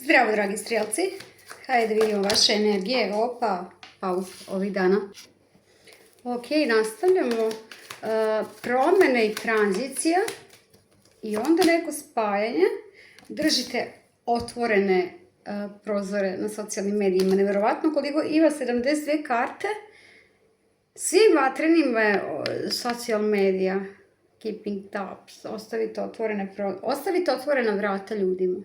Zdravo, dragi strelci. Hajde da vidimo vaše energije. Opa, pauz ovih dana. Ok, nastavljamo. Promene i tranzicija. I onda neko spajanje. Držite otvorene prozore na socijalnim medijima. Neverovatno koliko ima 72 karte. Svim vatrenim social medija. Keeping tabs. Ostavite otvorena vrata ljudima.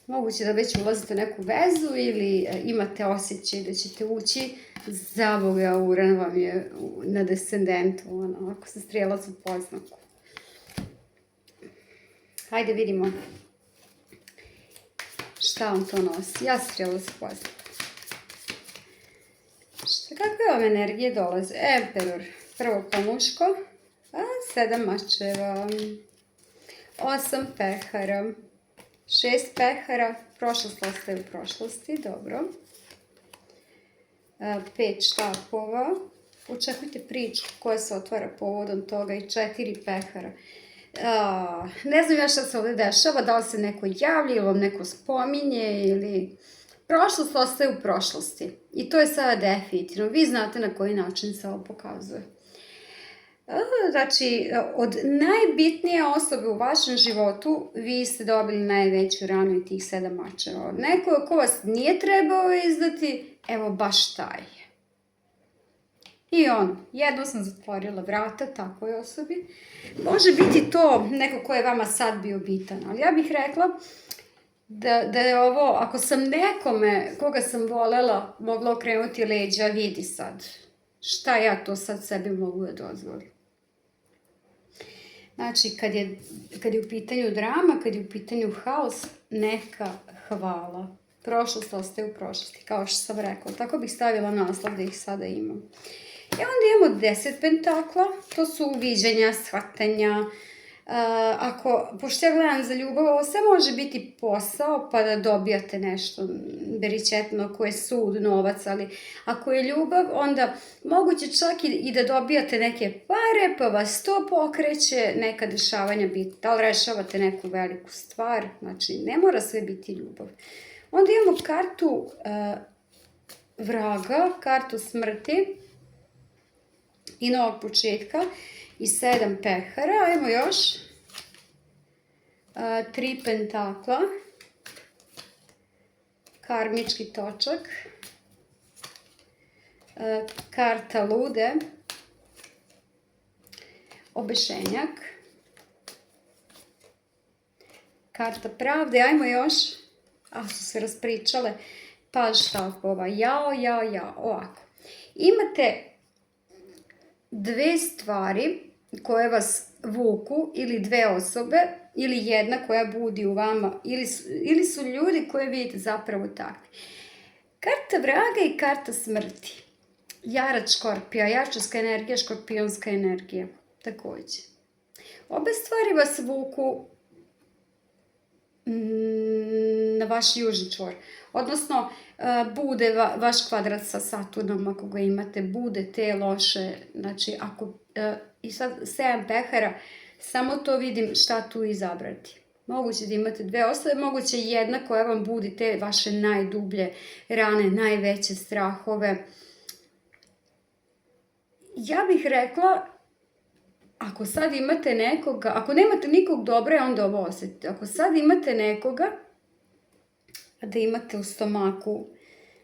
Moguće da već ulazite u neku vezu ili imate osjećaj da ćete ući. Za Boga, Uran vam je na descendentu, ako se strijelac u poznaku. Hajde vidimo šta vam to nosi. Ja strijelac u poznaku. Kakve vam energije dolaze? Emperor, prvo kao muško, 7 mačeva, 8 pehara, 6 pehara, prošlost ostaje u prošlosti, dobro. 5 štapova, očekujte priču koja se otvara povodom toga i 4 pehara. Ne znam ja šta se ovdje dešava, da li se neko javlja ili vam neko spominje ili... Prošlost ostaje u prošlosti i to je sada definitivno. Vi znate na koji način se ovo pokazuje. Znači, od najbitnije osobe u vašem životu vi ste dobili najveću ranu i tih 7 mačeva. Od nekoga ko vas nije trebao izdati, evo baš taj. I jedno sam zatvorila vrata takvoj osobi. Može biti to neko ko je vama sad bio bitan, ali ja bih rekla da je ovo, ako sam nekome koga sam volela mogla okrenuti leđa, vidi sad šta ja to sad sebi mogu da dozvolim. Znači, kad je u pitanju drama, kad je u pitanju haos, neka hvala. Prošlost ostaje u prošlosti, kao što sam rekla. Tako bih stavila naslov da ih sada imam. I onda imamo 10 pentakla, to su uviđenja, shvatanja. Pošto ja gledam za ljubav, ovo sve može biti posao pa da dobijate nešto beričetno, ako je sud, novac, ali ako je ljubav, onda moguće čak i da dobijate neke pare, pa vas to pokreće, neka dešavanja biti, da li rešavate neku veliku stvar, znači ne mora sve biti ljubav. Onda imamo kartu vraga, kartu smrti i novog početka. I 7 pehara, ajmo još, 3 pentakla, karmički točak, karta lude, obešenjak, karta pravde, ajmo još, su se raspričale, paž štapova, jao, ovako. Imate 2 stvari koje vas vuku, ili 2 osobe, ili jedna koja budi u vama, ili su ljudi koje vidite zapravo takvi. Karta vraga i karta smrti. Jarac škorpija, jačarska energija, škorpionska energija, također. Obe stvari vas vuku na vaš južni čvor. Odnosno, bude vaš kvadrat sa Saturnom, ako ga imate, bude te loše, znači, i sad 7 pehara, samo to vidim šta tu izabrati. Moguće da imate 2 osobe, moguće jedna koja vam budi te vaše najdublje rane, najveće strahove. Ja bih rekla, ako sad imate nekoga, ako nemate nikog dobra, onda ovo osjetite. Ako sad imate nekoga, da imate u stomaku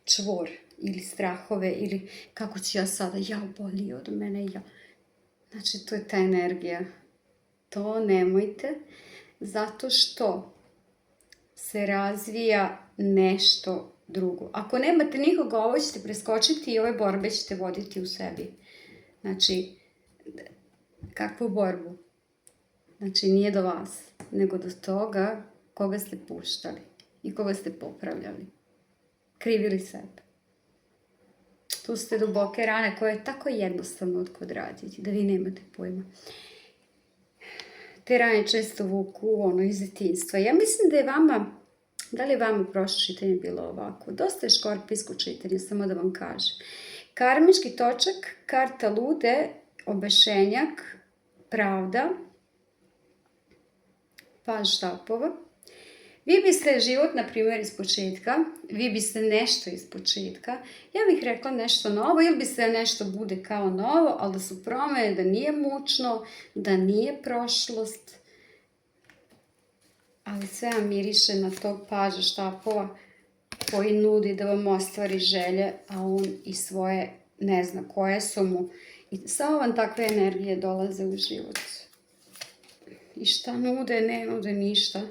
čvor ili strahove ili kako ću ja sada, boli od mene, Znači, to je ta energija. To nemojte, zato što se razvija nešto drugo. Ako nemate nikoga, ovo ćete preskočiti i ove borbe ćete voditi u sebi. Znači, kakvu borbu? Znači, nije do vas, nego do toga koga ste puštali i koga ste popravljali. Krivili sebe. Tu ste duboke rane koje je tako jednostavno odraditi, da vi nemate pojma. Te rane često vuku iz detinjstva. Ja mislim da je vama, da li je vama prošlo čitanje bilo ovako? Dosta je škorpijsko čitanje, samo da vam kažem. Karmički točak, karta lude, obešenjak, pravda, paž štapova, Vi biste život, na primjer, iz početka, vi biste nešto iz početka, ja bih rekla nešto novo, ili bi se nešto bude kao novo, ali da su promjene, da nije mučno, da nije prošlost, ali sve vam miriše na tog paža štapova koji nudi da vam ostvari želje, a on i svoje ne zna koje su mu. I samo vam takve energije dolaze u život. I šta nude? Ne nude ništa.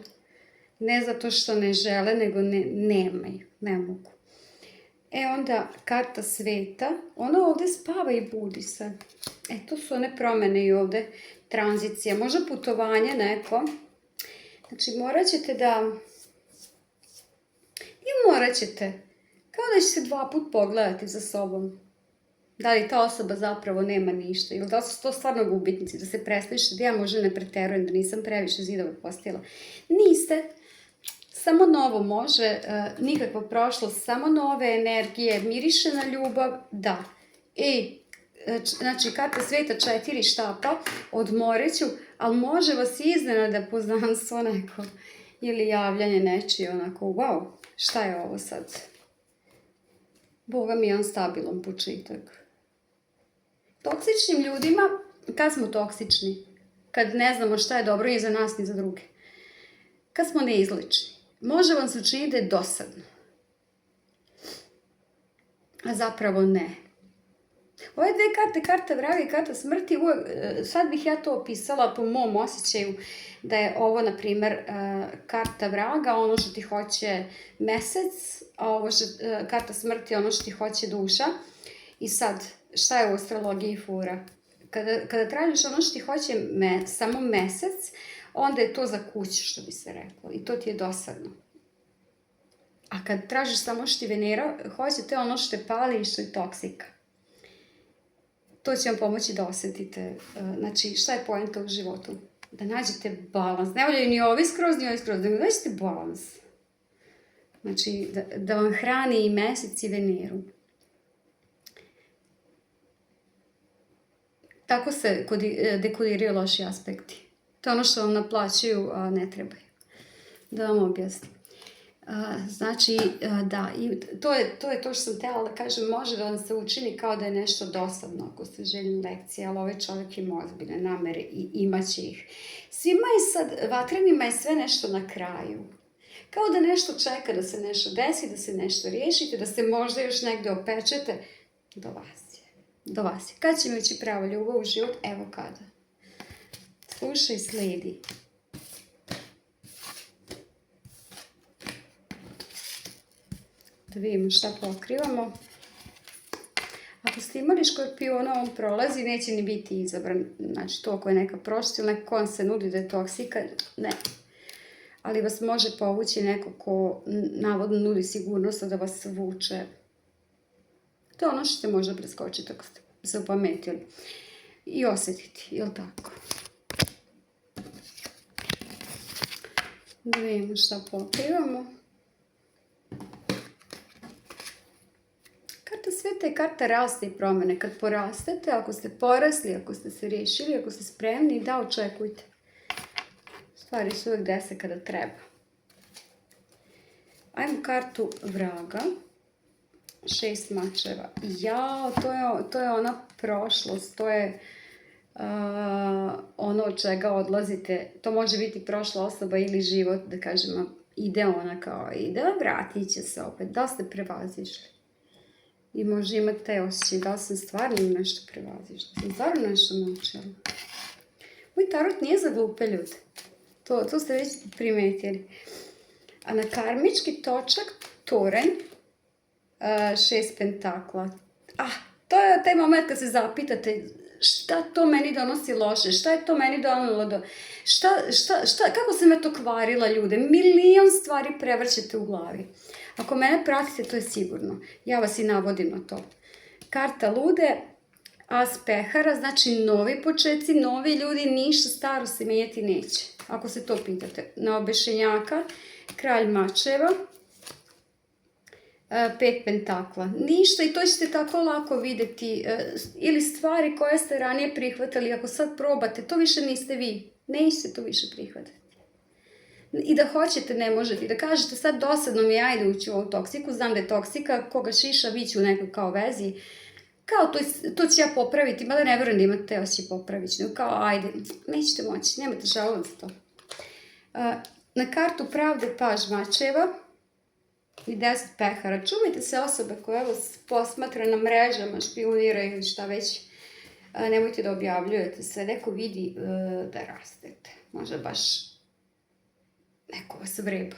Ne zato što ne žele, nego nemaju, ne mogu. Onda karta sveta, ona ovdje spava i budi se. To su one promjene i ovdje tranzicija, možda putovanje neko. Znači morat ćete, kao da će se 2 puta pogledati za sobom. Da li ta osoba zapravo nema ništa, ili da su to stvarno gubitnici, da se presliše, da ja možda ne preterujem, da nisam previše zidova postavila. Niste. Samo novo može, nikakva prošlost, samo nove energije, miriše na ljubav, da. Znači, karta sveta 4 štapa, odmorit ću, ali može vas iznenada poznanstvo neko ili javljanje nečije, onako, wow, šta je ovo sad? Boga mi je on stabilan početak. Toksičnim ljudima, kad smo toksični? Kad ne znamo šta je dobro ni za nas ni za druge. Kad smo neizlični. Može vam se učiniti da je dosadno. A zapravo ne. Ove 2 karte, karta vraga i karta smrti, sad bih ja to opisala po mom osjećaju da je ovo, na primjer, karta vraga, ono što ti hoće mesec, a ovo karta smrti, ono što ti hoće duša. I sad, šta je u astrologiji fura? Kada tražiš ono što ti hoće samo mesec, onda je to za kuću, što bi se reklo. I to ti je dosadno. A kad tražiš samo što ti Venera, hoćete ono što te pali i što je toksika. To će vam pomoći da osjetite. Znači, šta je poenta u životu? Da nađete balans. Ne voljaju ni ovi skroz, nego nađete balans. Znači, da vam hrani i mesec i Veneru. Tako se dekodiraju loši aspekti. To je ono što vam naplaćuju, a ne trebaju. Da vam objasnim. Znači, da, i to je to što sam htjela da kažem, može da vam se učini kao da je nešto dosadno ako ste željeli lekcije, ali ovaj čovjek ima ozbiljne namere i imaće ih. Svima je sad, vatrenima je sve nešto na kraju. Kao da nešto čeka, da se nešto desi, da se nešto riješite, da se možda još negdje opečete. Do vas je. Kad će mi ući prava ljubav u život? Evo kada. Slušaj, slijedi. Da vidimo šta pokrivamo. Ako ste imali Škorpiona, on prolazi, neće ni biti izabran. Znači, to ako je neka prošlost ili neko on se nudi da je toksika, ne. Ali vas može povući neko ko navodno nudi sigurnost da vas vuče. To je ono što ćete možda preskočiti ako ste se upametili. I osjetiti, jel tako? Da vidimo šta pokrivamo. Karta sveta je karta rasta i promjene. Kad porastete, ako ste porasli, ako ste se riješili, ako ste spremni, da očekujte. Stvari su uvijek dese kada treba. Ajmo kartu vraga. 6 mačeva. Jao, to je ona prošlost, to je ono od čega odlazite. To može biti prošla osoba ili život, da kažemo, ide ona kao ide, vratit će se opet. Da ste prevazišli. I može imati taj osjećaj da sam stvarno nešto prevazišla. Da sam stvarno nešto naučila. Moj tarot nije za glupe ljude. To ste već primetili. A na karmički točak Toren, 6 pentakla. To je taj moment kad se zapitate šta to meni donosi loše, šta je to meni donalo kako se me to kvarila ljude, milion stvari prevrćete u glavi. Ako mene pratite, to je sigurno. Ja vas i navodim na to. Karta lude, as pehara, znači novi početci, novi ljudi, ništa staro se mijenjati neće. Ako se to pitate. Na obešenjaka, kralj mačeva, 5 pentakla. Ništa i to ćete tako lako vidjeti. Ili stvari koje ste ranije prihvatili, ako sad probate, to više niste vi. Nećete to više prihvatiti. I da hoćete, ne možete. I da kažete sad dosadno mi je, ajde ući u ovu toksiku, znam da je toksika, koga šiša, vi ću u nekoj kao vezi. Kao to ću ja popraviti, mada ne verujem da imate osjećaj popraviti. Kao ajde, nećete moći, nemate žalovat za to. Na kartu pravde paž mačeva i 10 pehara. Čuvajte se osobe koje vas posmatra na mrežama, špioniraju ili šta već. Nemojte da objavljujete sve. Neko vidi da rastete. Možda baš neko vas vreba.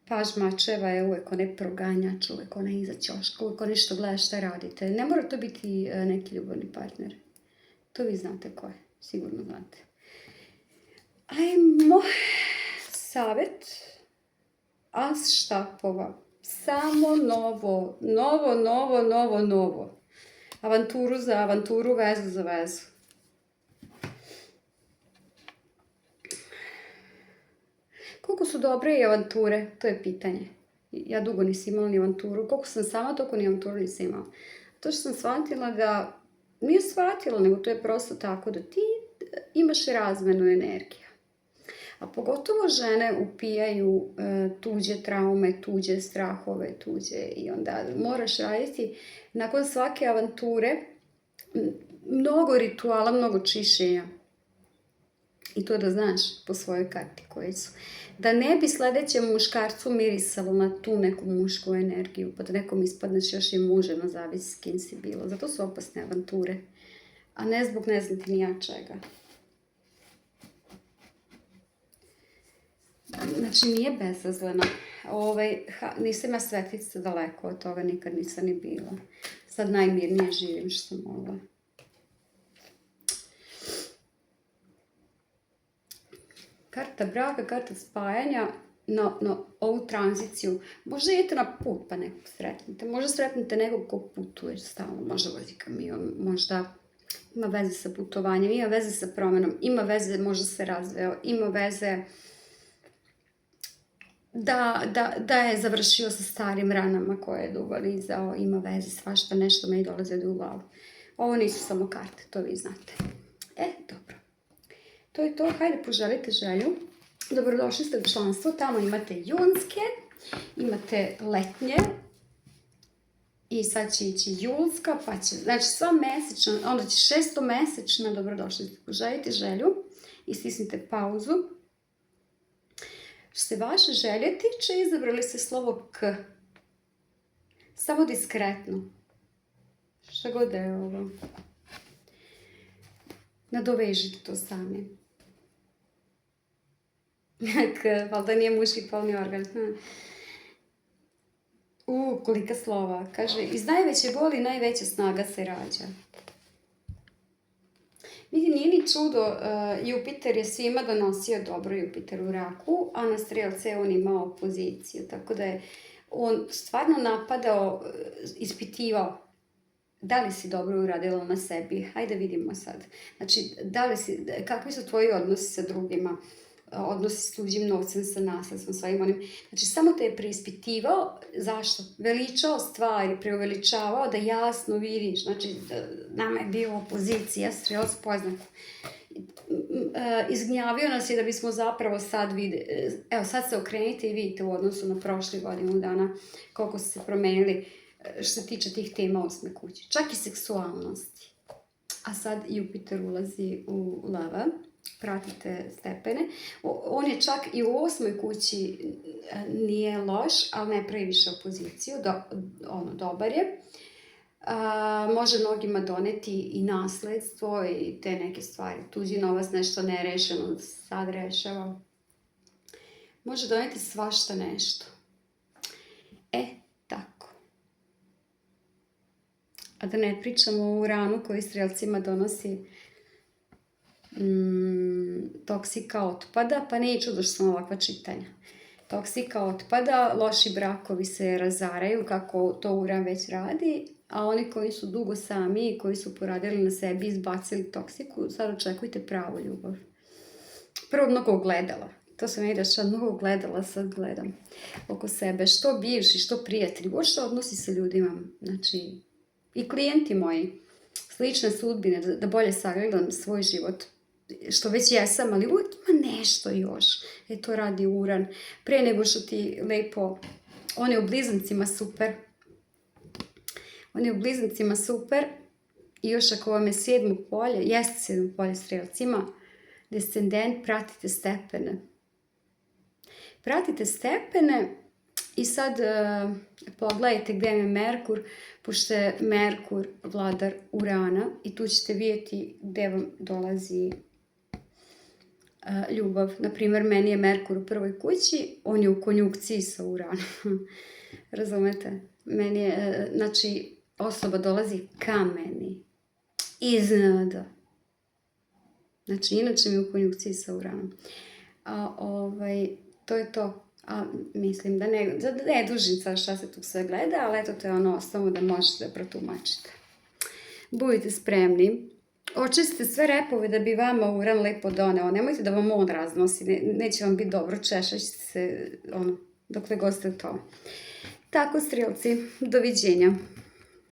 Paž mačeva je uvek onaj proganjač, uvek onaj iza ćoška, uvek onaj što gleda šta radite. Ne mora to biti neki ljubavni partner. To vi znate ko je. Sigurno znate. Ajmo. Savet. As štapova. Samo novo. Avanturu za avanturu, vezu za vezu. Koliko su dobre i avanture? To je pitanje. Ja dugo nisam imala ni avanturu. Koliko sam sama, toliko ni avanturu nisam imala. To što sam shvatila da, nije shvatila, nego to je prosto tako da ti imaš razmenu energija. A pogotovo žene upijaju tuđe traume, tuđe strahove, i onda moraš raditi nakon svake avanture mnogo rituala, mnogo čišćenja. I to da znaš po svojoj karti koje su. Da ne bi sledećem muškarcu mirisalo na tu neku mušku energiju, pa da nekom ispadneš još i muženo, zavisi s kim si bilo. Zato su opasne avanture. A ne zbog ne znam ti ni ja čega. Znači, nije bezazlena. Nisam ja svetica, daleko od toga, nikad nisam ni bila. Sad najmirnije živim što sam mogla. Karta braka, karta spajanja na ovu tranziciju. Možda idete na put pa nekog sretnete. Možda sretnete nekog ko putuje stalno. Možda vozi kamion, možda ima veze sa putovanjem, ima veze sa promenom, ima veze, možda se razveo, ima veze da je završio sa starim ranama koje je dugo lizao, ima veze, svašta nešto me i dolaze u glavu. Ovo nisu samo karte, to vi znate. Dobro. To je to, hajde poželite želju. Dobrodošli ste u članstvo, tamo imate junske, imate letnje i sad će ići julska, pa će, znači sva mesečna, onda će 6-mesečna, dobrodošli ste, poželite želju i stisnite pauzu. Što se vaše želje tiče, izabrali ste slovo K. Samo diskretno. Šta god da je ovo. Nadovežite to sami. K, valjda nije muški polni organ. Kolika slova. Kaže, iz najveće boli najveća snaga se rađa. Vidi, nije ni čudo, Jupiter je svima donosio dobro, Jupiter u raku, a na strelce on imao opoziciju, tako da je on stvarno napadao, ispitivao da li si dobro uradila na sebi. Hajde vidimo sad. Znači, kakvi su tvoji odnosi sa drugima, odnosi s tuđim novcem, sa nasledstvom, svojim onim. Znači, samo te je preispitivao. Zašto? Veličao stvari, preuveličavao da jasno vidiš. Znači, nama je bio opozicija, strelac poznat. Izgnjavio nas je da bismo zapravo sad videli. Evo, sad se okrenite i vidite u odnosu na prošli godinu dana koliko su se promenili što se tiče tih tema 8. kuće. Čak i seksualnosti. A sad Jupiter ulazi u lava. Pratite stepene. On je čak i u 8. kući nije loš, ali ne previše opoziciju. Dobar je. Može mnogima doneti i nasledstvo i te neke stvari. Tuđi novac, nešto nerešeno, sad rešava. Može doneti svašta nešto. Tako. A da ne pričamo o Uranu koji strelcima donosi toksika otpada, pa nije čudo što sam ovakva čitanja. Toksika otpada, loši brakovi se razaraju kako to Uran već radi, a oni koji su dugo sami i koji su poradili na sebi i izbacili toksiku, sad očekujte pravu ljubav. Prvo mnogo gledala. To sam vidio što mnogo gledala, sad gledam oko sebe. Što bivši, što prijatelji, uopšte odnosi sa ljudima. Znači, i klijenti moji, slične sudbine, da bolje sagledam svoj život. što već jesam, ali uvijek ima nešto još. To radi Uran. Pre nego što ti lepo, on je u blizancima super. I još ako vam je 7. polje, jeste 7. polje Strelcima, descendent, pratite stepene i sad pogledajte gdje je Merkur, pošto je Merkur vladar Urana i tu ćete vidjeti gdje vam dolazi ljubav. Naprimjer, meni je Merkur u 1. kući, on je u konjunkciji sa Uranom. Razumete? Meni je, znači, osoba dolazi ka meni. Iznenada. Znači, inače mi je u konjunkciji sa Uranom. To je to. Mislim da ne dužim sad šta se tu sve gleda, ali eto, to je ono samo da možete da protumačite. Budite spremni. Očistite sve repove da bi vama Uran lepo doneo. Nemojte da vam on raznosi, neće vam biti dobro, češaćete se, dokle god ste to. Tako, Strelci, doviđenja.